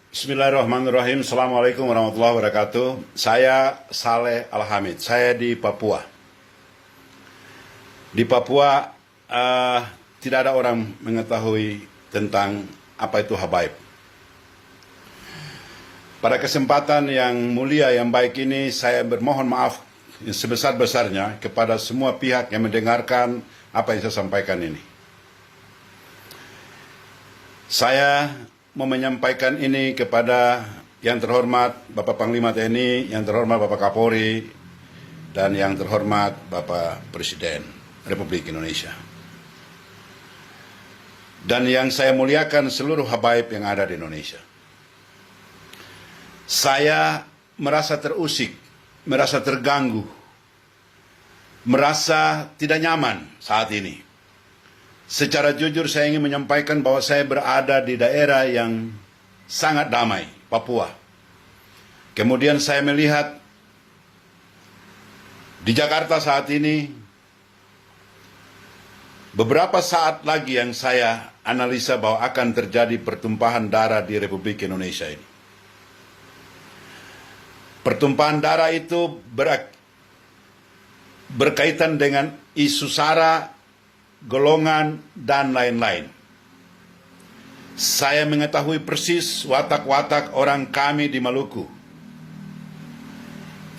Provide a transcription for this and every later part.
Bismillahirrahmanirrahim. Assalamualaikum warahmatullahi wabarakatuh. Saya Saleh Al-Hamid. Saya di Papua. Di Papua tidak ada orang mengetahui tentang apa itu habaib. Pada kesempatan yang mulia yang baik ini, saya bermohon maaf yang sebesar-besarnya kepada semua pihak yang mendengarkan apa yang saya sampaikan ini. Saya mau menyampaikan ini kepada yang terhormat Bapak Panglima TNI, yang terhormat Bapak Kapolri, dan yang terhormat Bapak Presiden Republik Indonesia. Dan yang saya muliakan seluruh habaib yang ada di Indonesia. Saya merasa terusik, merasa terganggu, merasa tidak nyaman saat ini. Secara jujur saya ingin menyampaikan bahwa saya berada di daerah yang sangat damai, Papua. Kemudian saya melihat di Jakarta saat ini, beberapa saat lagi yang saya analisa bahwa akan terjadi pertumpahan darah di Republik Indonesia ini. Pertumpahan darah itu berkaitan dengan isu SARA, golongan, dan lain-lain. Saya mengetahui persis watak-watak orang kami di Maluku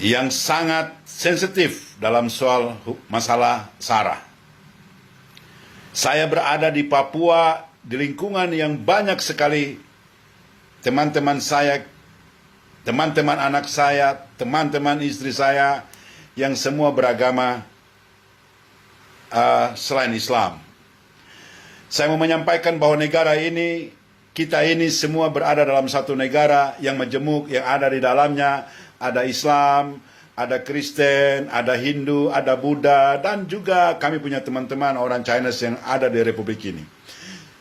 yang sangat sensitif dalam soal masalah SARA. Saya berada di Papua di lingkungan yang banyak sekali teman-teman saya, teman-teman anak saya, teman-teman istri saya yang semua beragama selain Islam. Saya mau menyampaikan bahwa negara ini, kita ini semua berada dalam satu negara yang majemuk, yang ada di dalamnya ada Islam, ada Kristen, ada Hindu, ada Buddha, dan juga kami punya teman-teman orang China yang ada di Republik ini.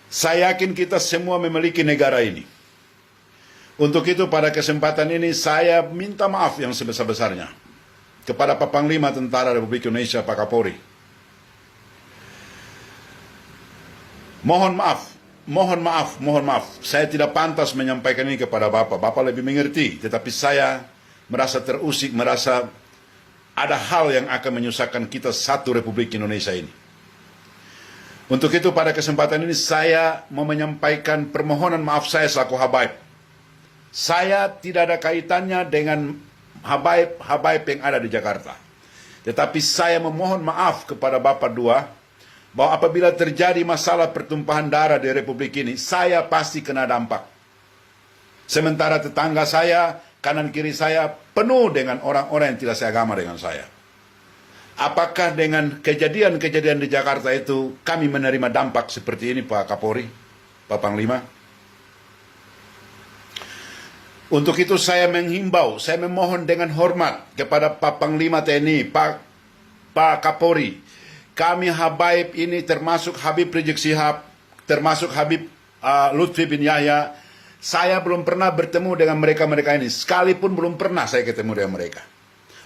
Saya yakin kita semua memiliki negara ini. Untuk itu pada kesempatan ini saya minta maaf yang sebesar-besarnya kepada Pak Panglima Tentara Republik Indonesia, Pak Kapolri. Mohon maaf. Saya tidak pantas menyampaikan ini kepada Bapak. Bapak lebih mengerti, tetapi saya merasa terusik, merasa ada hal yang akan menyusahkan kita satu Republik Indonesia ini. Untuk itu pada kesempatan ini saya mau menyampaikan permohonan maaf saya selaku habaib. Saya tidak ada kaitannya dengan habaib yang ada di Jakarta. Tetapi saya memohon maaf kepada Bapak dua, bahwa apabila terjadi masalah pertumpahan darah di Republik ini, saya pasti kena dampak. Sementara tetangga saya, kanan kiri saya, penuh dengan orang-orang yang tidak seagama dengan saya. Apakah dengan kejadian-kejadian di Jakarta itu, kami menerima dampak seperti ini, Pak Kapolri, Pak Panglima? Untuk itu saya menghimbau, saya memohon dengan hormat kepada Pak Panglima TNI, Pak Kapolri. Kami habaib ini termasuk Habib Rizik Syihab, termasuk Habib Lutfi bin Yahya. Saya belum pernah bertemu dengan mereka-mereka ini. Sekalipun belum pernah saya ketemu dengan mereka.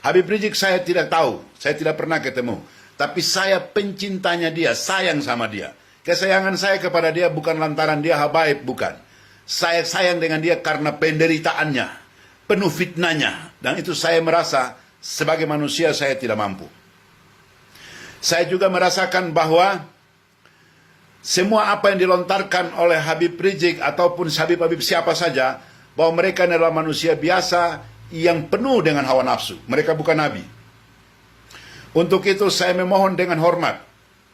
Habib Rizik saya tidak tahu, saya tidak pernah ketemu. Tapi saya pencintanya dia, sayang sama dia. Kesayangan saya kepada dia bukan lantaran dia habaib, bukan. Saya sayang dengan dia karena penderitaannya, penuh fitnahnya. Dan itu saya merasa sebagai manusia saya tidak mampu. Saya juga merasakan bahwa semua apa yang dilontarkan oleh Habib Rizik ataupun Habib siapa saja, bahwa mereka adalah manusia biasa yang penuh dengan hawa nafsu. Mereka bukan nabi. Untuk itu saya memohon dengan hormat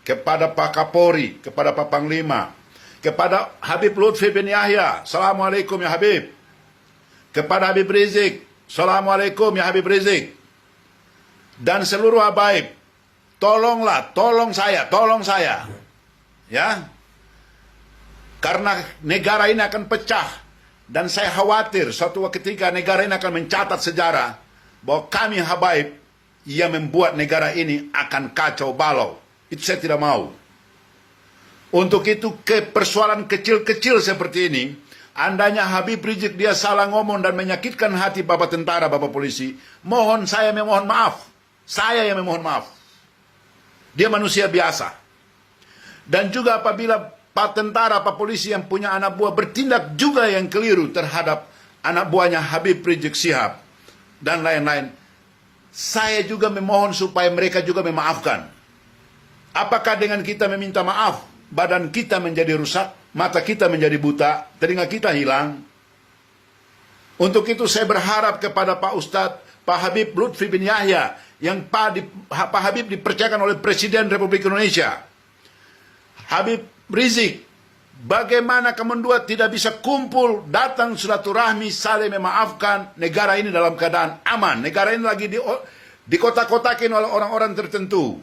kepada Pak Kapolri, kepada Pak Panglima, kepada Habib Lutfi bin Yahya, Assalamualaikum ya Habib. Kepada Habib Rizik, Assalamualaikum ya Habib Rizik. Dan seluruh habaib, tolong saya, ya, karena negara ini akan pecah, dan saya khawatir suatu ketika negara ini akan mencatat sejarah bahwa kami habaib yang membuat negara ini akan kacau balau. Itu saya tidak mau. Untuk itu persoalan kecil-kecil seperti ini, andainya Habib Rizik dia salah ngomong dan menyakitkan hati Bapak tentara, Bapak polisi, saya memohon maaf. Saya yang memohon maaf. Dia manusia biasa. Dan juga apabila Pak tentara, Pak polisi yang punya anak buah bertindak juga yang keliru terhadap anak buahnya Habib Rizik Syihab, dan lain-lain. Saya juga memohon supaya mereka juga memaafkan. Apakah dengan kita meminta maaf, badan kita menjadi rusak, mata kita menjadi buta, telinga kita hilang? Untuk itu saya berharap kepada Pak Ustadz, Pak Habib Lutfi bin Yahya, yang Pak Habib dipercayakan oleh Presiden Republik Indonesia. Habib Rizik, bagaimana kamu dua tidak bisa kumpul, datang silaturahmi, saling memaafkan, negara ini dalam keadaan aman. Negara ini lagi dikotak-kotakin oleh orang-orang tertentu.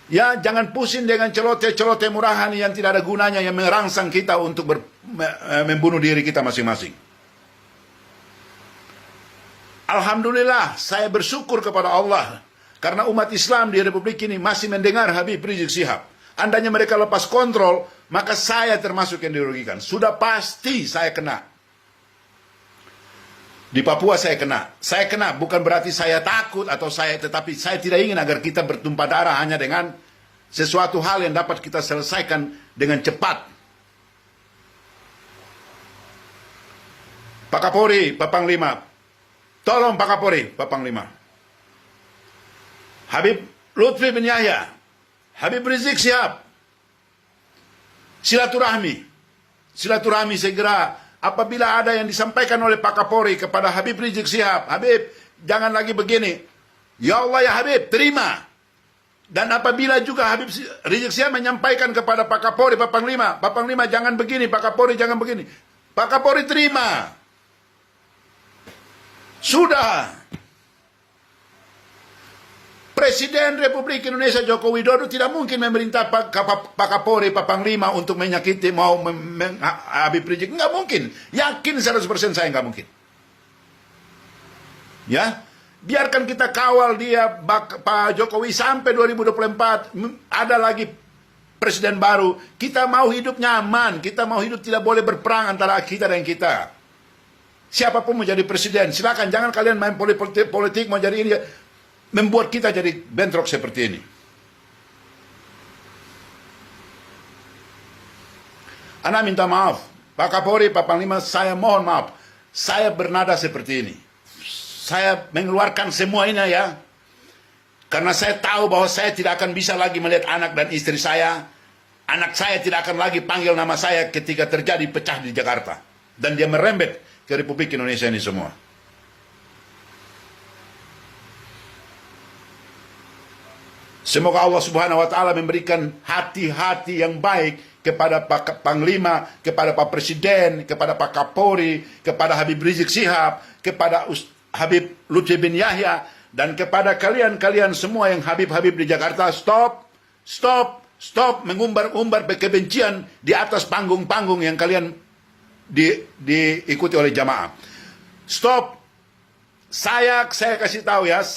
Ya, jangan pusing dengan celoteh-celoteh murahan yang tidak ada gunanya, yang merangsang kita untuk membunuh diri kita masing-masing. Alhamdulillah, saya bersyukur kepada Allah karena umat Islam di Republik ini masih mendengar Habib Rizik Syihab. Andainya mereka lepas kontrol, maka saya termasuk yang dirugikan. Sudah pasti saya kena. Di Papua saya kena. Saya kena bukan berarti saya takut atau tetapi saya tidak ingin agar kita bertumpah darah hanya dengan sesuatu hal yang dapat kita selesaikan dengan cepat. Pak Kapolri, Pak Panglima, tolong Pak Kapolri, Pak Panglima. Habib Lutfi bin Yahya, Habib Rizik Syihab, silaturahmi segera. Apabila ada yang disampaikan oleh Pak Kapolri kepada Habib Rizik Syihab, Habib, jangan lagi begini. Ya Allah ya Habib, terima. Dan apabila juga Habib Rizik Syihab menyampaikan kepada Pak Kapolri, Pak Panglima jangan begini, Pak Kapolri jangan begini. Pak Kapolri terima. Sudah. Presiden Republik Indonesia Joko Widodo tidak mungkin memerintah Pak Kapolri, Pak Panglima untuk menyakiti Habib Rizik. Nggak mungkin. Yakin 100% saya nggak mungkin. Ya, biarkan kita kawal dia, Pak Jokowi sampai 2024. Ada lagi presiden baru. Kita mau hidup nyaman. Kita mau hidup tidak boleh berperang antara kita dan kita. Siapapun mau jadi presiden, silakan. Jangan kalian main politik mau jadi ini. Membuat kita jadi bentrok seperti ini. Ana minta maaf, Pak Kapolri, Pak Panglima, saya mohon maaf. Saya bernada seperti ini. Saya mengeluarkan semua ini ya. Karena saya tahu bahwa saya tidak akan bisa lagi melihat anak dan istri saya. Anak saya tidak akan lagi panggil nama saya ketika terjadi pecah di Jakarta. Dan dia merembet ke Republik Indonesia ini semua. Semoga Allah Subhanahu wa taala memberikan hati-hati yang baik kepada Pak Panglima, kepada Pak Presiden, kepada Pak Kapolri, kepada Habib Rizik Syihab, kepada Habib Lutfi bin Yahya, dan kepada kalian-kalian semua yang Habib-Habib di Jakarta. Stop mengumbar-umbar kebencian di atas panggung-panggung yang kalian diikuti oleh jamaah. Stop. Saya kasih tahu ya,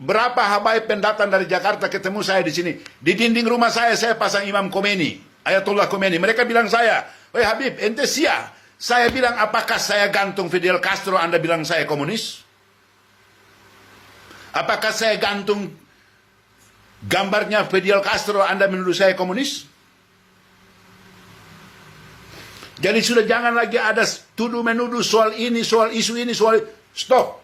berapa habaib pendatang dari Jakarta ketemu saya di sini. Di dinding rumah saya pasang Imam Khomeini, Ayatullah Khomeini. Mereka bilang saya, "Woi Habib, ente sia." Saya bilang, apakah saya gantung Fidel Castro, Anda bilang saya komunis? Apakah saya gantung gambarnya Fidel Castro, Anda menuduh saya komunis? Jadi sudah jangan lagi ada tuduh-menuduh soal ini, soal isu ini, stop.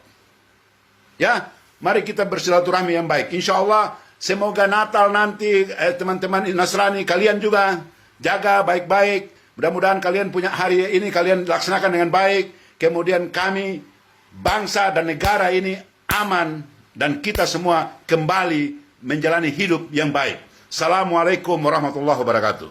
Ya. Mari kita bersilaturahmi yang baik. Insya Allah, semoga Natal nanti teman-teman Nasrani, kalian juga jaga baik-baik. Mudah-mudahan kalian punya hari ini, kalian laksanakan dengan baik. Kemudian kami, bangsa dan negara ini aman. Dan kita semua kembali menjalani hidup yang baik. Assalamualaikum warahmatullahi wabarakatuh.